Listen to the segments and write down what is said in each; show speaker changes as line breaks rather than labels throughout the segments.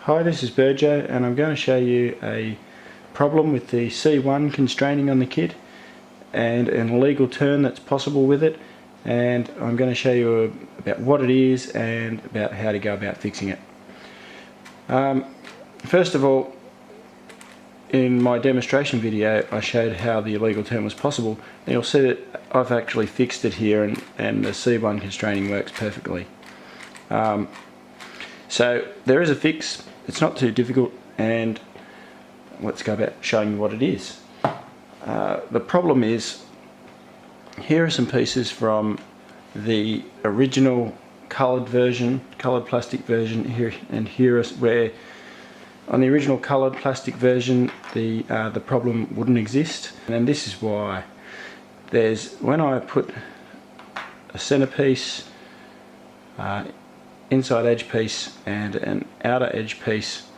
Hi, this is Burjo and I'm going to show you a problem with the C1 constraining on the kit and an illegal turn that's possible with it, and I'm going to show you about what it is and about how to go about fixing it. First of all, in my demonstration video I showed how the illegal turn was possible, and you'll see that I've actually fixed it here and the C1 constraining works perfectly. So there is a fix. It's not too difficult, and let's go about showing you what it is. The problem is, here are some pieces from the original coloured version, coloured plastic version here, and here is where on the original coloured plastic version the problem wouldn't exist, and this is why. When I put a centerpiece, inside edge piece and an outer edge piece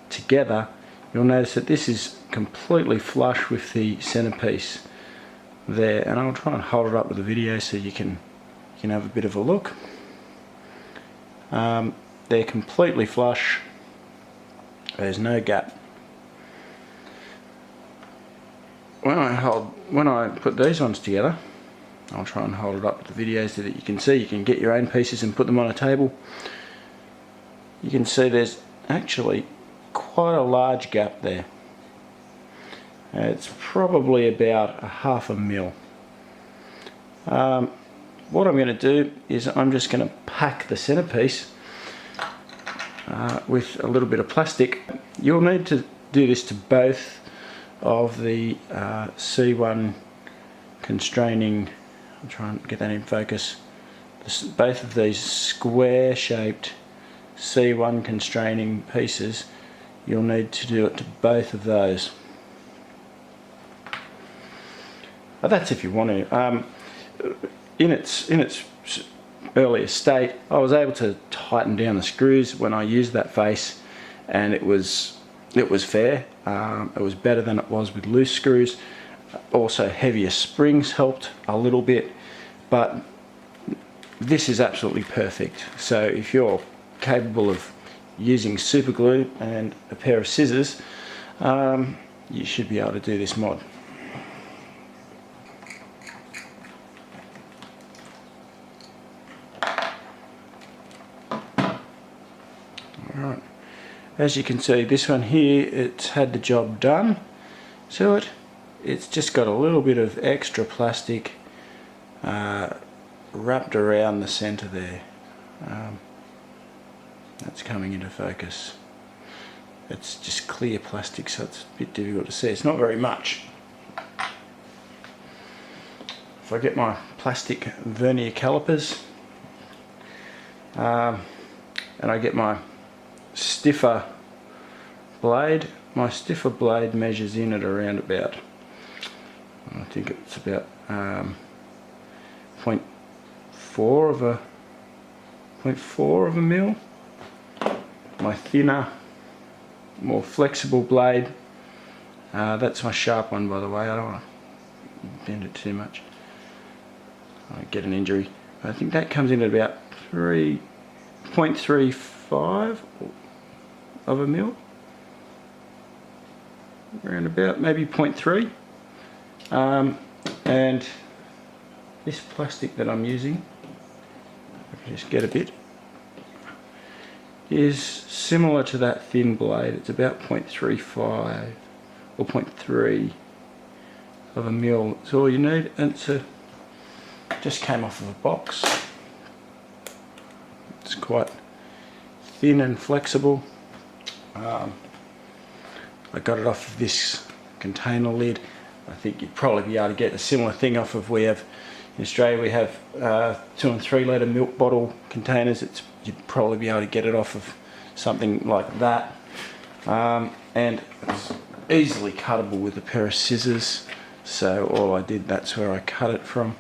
together, you'll notice that this is completely flush with the centerpiece there, and I'll try and hold it up with the video so you can have a bit of a look. They're completely flush, there's no gap. When I put these ones together, I'll try and hold it up with the video so that you can see. You can get your own pieces and put them on a table. You can see there's actually quite a large gap there. It's probably about a half a mil. What I'm going to do is I'm just going to pack the centerpiece with a little bit of plastic. You'll need to do this to both of the C1 constraining. I'll try and get that in focus. Both of these square shaped C1 constraining pieces, you'll need to do it to both of those. But that's if you want to. In its earlier state, I was able to tighten down the screws when I used that face, and it was fair. It was better than it was with loose screws. Also, heavier springs helped a little bit, but this is absolutely perfect. So if you're capable of using super glue and a pair of scissors, you should be able to do this mod. Alright, as you can see, this one here, it's had the job done to it. It's just got a little bit of extra plastic wrapped around the center there. That's coming into focus. It's just clear plastic, so it's a bit difficult to see. It's not very much. If I get my plastic vernier calipers and I get my stiffer blade, my stiffer blade measures in at around about, I think it's about 0.4 of a mil. My thinner, more flexible blade, that's my sharp one, by the way. I don't want to bend it too much, I get an injury. I think that comes in at about 0.35 of a mil, around about maybe 0.3. And this plastic that I'm using, I can just get a bit, is similar to that thin blade. It's about 0.35 or 0.3 of a mil. That's all you need, and just came off of a box. It's quite thin and flexible. I got it off of this container lid. I think you'd probably be able to get a similar thing off of, in Australia we have 2 and 3 litre milk bottle containers. You'd probably be able to get it off of something like that. And it's easily cuttable with a pair of scissors. So all I did, that's where I cut it from.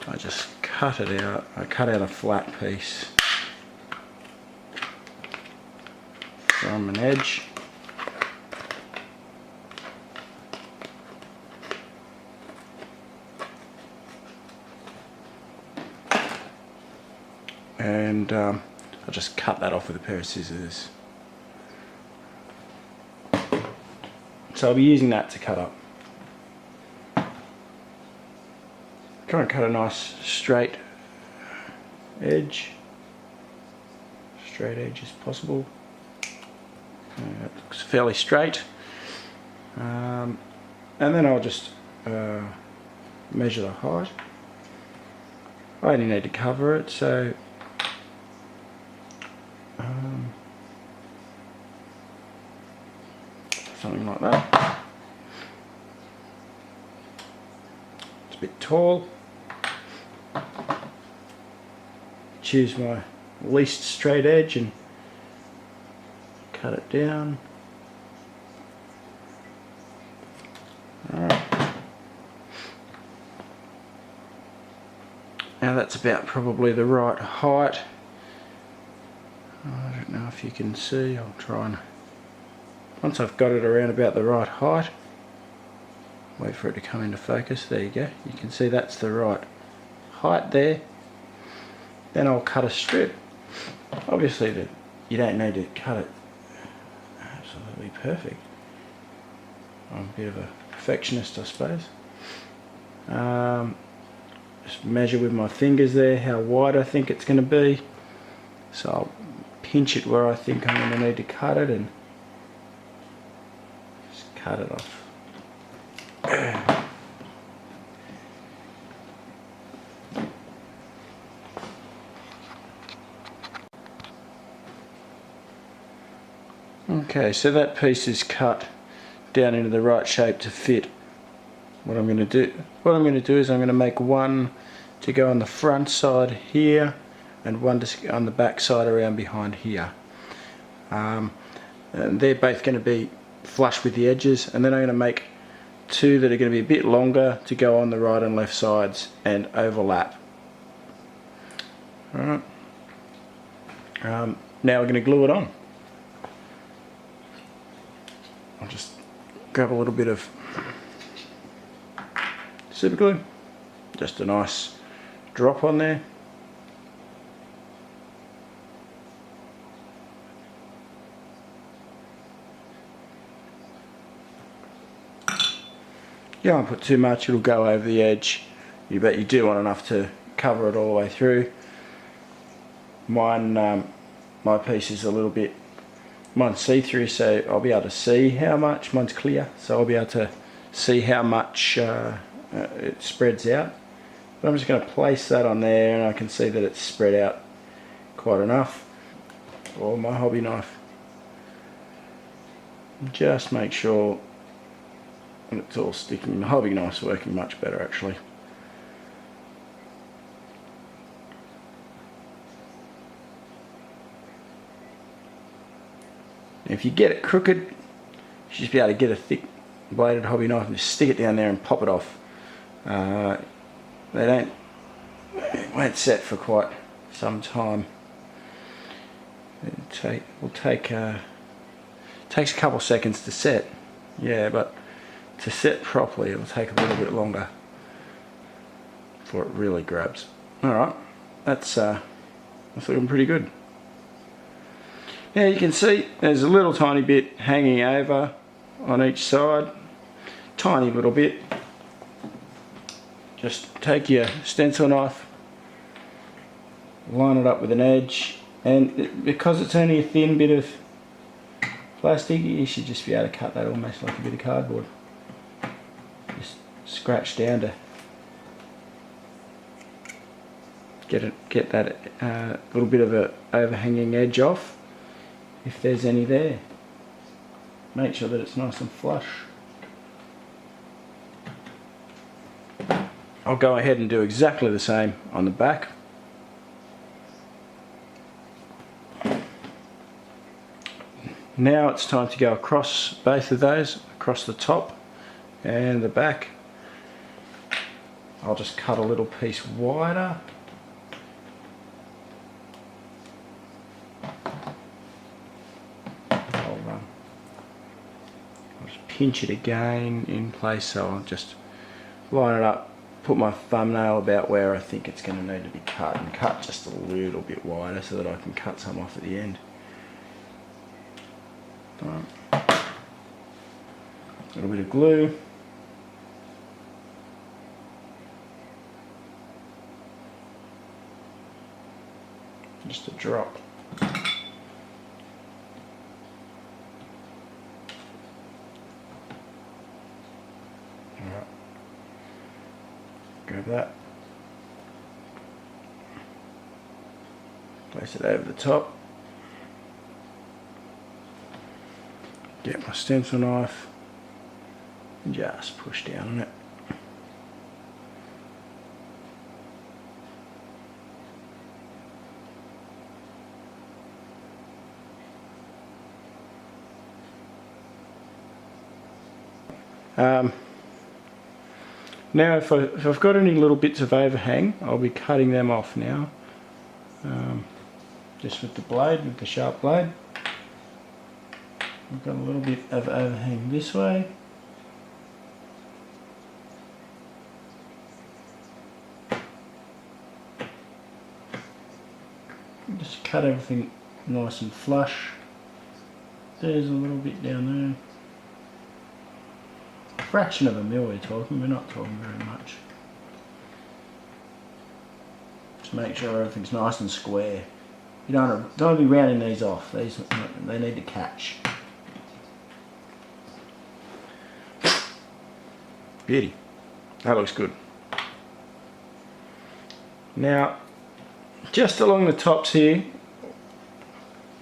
I just cut it out. I cut out a flat piece from an edge. And I'll just cut that off with a pair of scissors. So I'll be using that to cut up. Try and cut a nice straight edge as possible. It looks fairly straight. And then I'll just measure the height. I only need to cover it, so something like that. It's a bit tall. Choose my least straight edge and cut it down. Alright. Now that's about probably the right height. I don't know if you can see, I'll try and... Once I've got it around about the right height, wait for it to come into focus, there you go. You can see that's the right height there. Then I'll cut a strip. Obviously you don't need to cut it absolutely perfect. I'm a bit of a perfectionist, I suppose. Just measure with my fingers there how wide I think it's going to be. So I'll pinch it where I think I'm going to need to cut it and just cut it off. Okay, so that piece is cut down into the right shape to fit. What I'm going to do is I'm going to make one to go on the front side here and one to go on the back side around behind here. And they're both going to be flush with the edges, and then I'm going to make two that are going to be a bit longer to go on the right and left sides and overlap. Alright. Now we're going to glue it on. I'll just grab a little bit of super glue, just a nice drop on there. You don't put too much, it'll go over the edge. But you do want enough to cover it all the way through. Mine, my piece is a little bit, mine's see-through, so I'll be able to see how much. Mine's clear, so I'll be able to see how much it spreads out. But I'm just going to place that on there, and I can see that it's spread out quite enough. Or my hobby knife. Just make sure it's all sticking. The hobby knife's working much better actually. If you get it crooked, you should just be able to get a thick bladed hobby knife and just stick it down there and pop it off. It won't set for quite some time. Takes a couple seconds to set, yeah, but to set properly it'll take a little bit longer before it really grabs. Alright, that's looking pretty good. Now you can see there's a little tiny bit hanging over on each side, tiny little bit. Just take your stencil knife, line it up with an edge, and because it's only a thin bit of plastic, you should just be able to cut that almost like a bit of cardboard. Just scratch down to get that little bit of a overhanging edge off, if there's any there. Make sure that it's nice and flush. I'll go ahead and do exactly the same on the back. Now it's time to go across both of those, across the top and the back. I'll just cut a little piece wider. I'll just pinch it again in place, so I'll just line it up, put my thumbnail about where I think it's going to need to be cut, and cut just a little bit wider so that I can cut some off at the end. A little bit of glue. Just a drop. Alright. Grab that. Place it over the top. Get my stencil knife and just push down on it. Now if I've got any little bits of overhang, I'll be cutting them off now. Just with the blade, with the sharp blade. I've got a little bit of overhang this way. Just cut everything nice and flush. There's a little bit down there. A fraction of a mil we're talking, we're not talking very much. Just make sure everything's nice and square. You don't want to be rounding these off, they need to catch. Beauty. That looks good. Now, just along the tops here,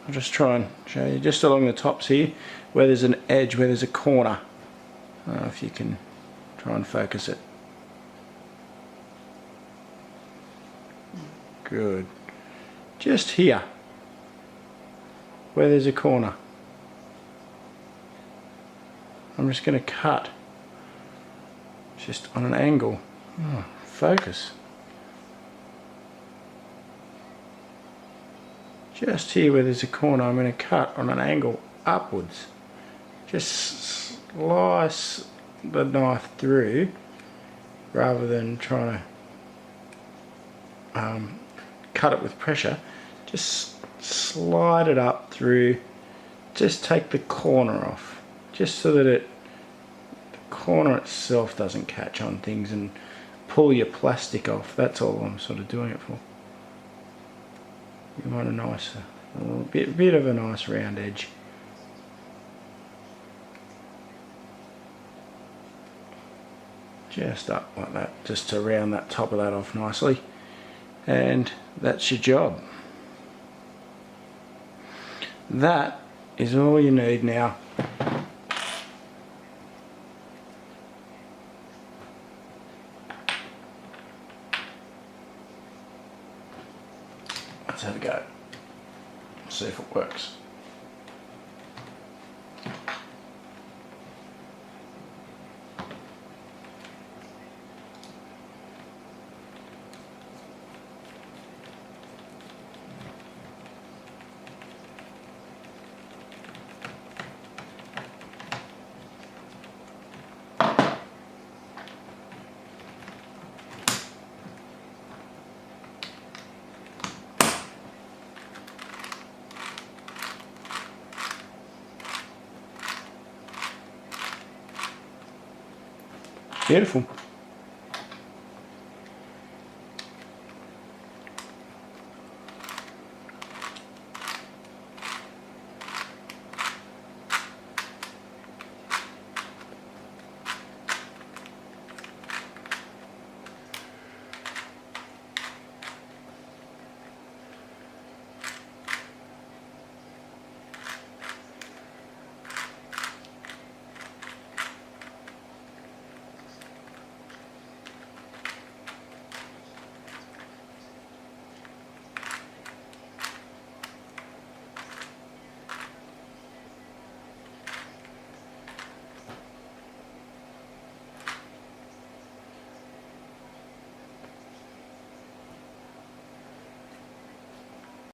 I'll just try and show you, just along the tops here, where there's an edge, where there's a corner. I don't know if you can try and focus it. Good. Just here, where there's a corner, I'm just going to cut just on an angle. Oh, focus. Just here where there's a corner, I'm going to cut on an angle upwards. Just slice the knife through rather than trying to cut it with pressure. Just slide it up through, just take the corner off, just so that the corner itself doesn't catch on things and pull your plastic off. That's all I'm sort of doing it for. You want a bit of a nice round edge. Just up like that, just to round that top of that off nicely, and that's your job. That is all you need now. Let's have a go. See if it works. Beautiful.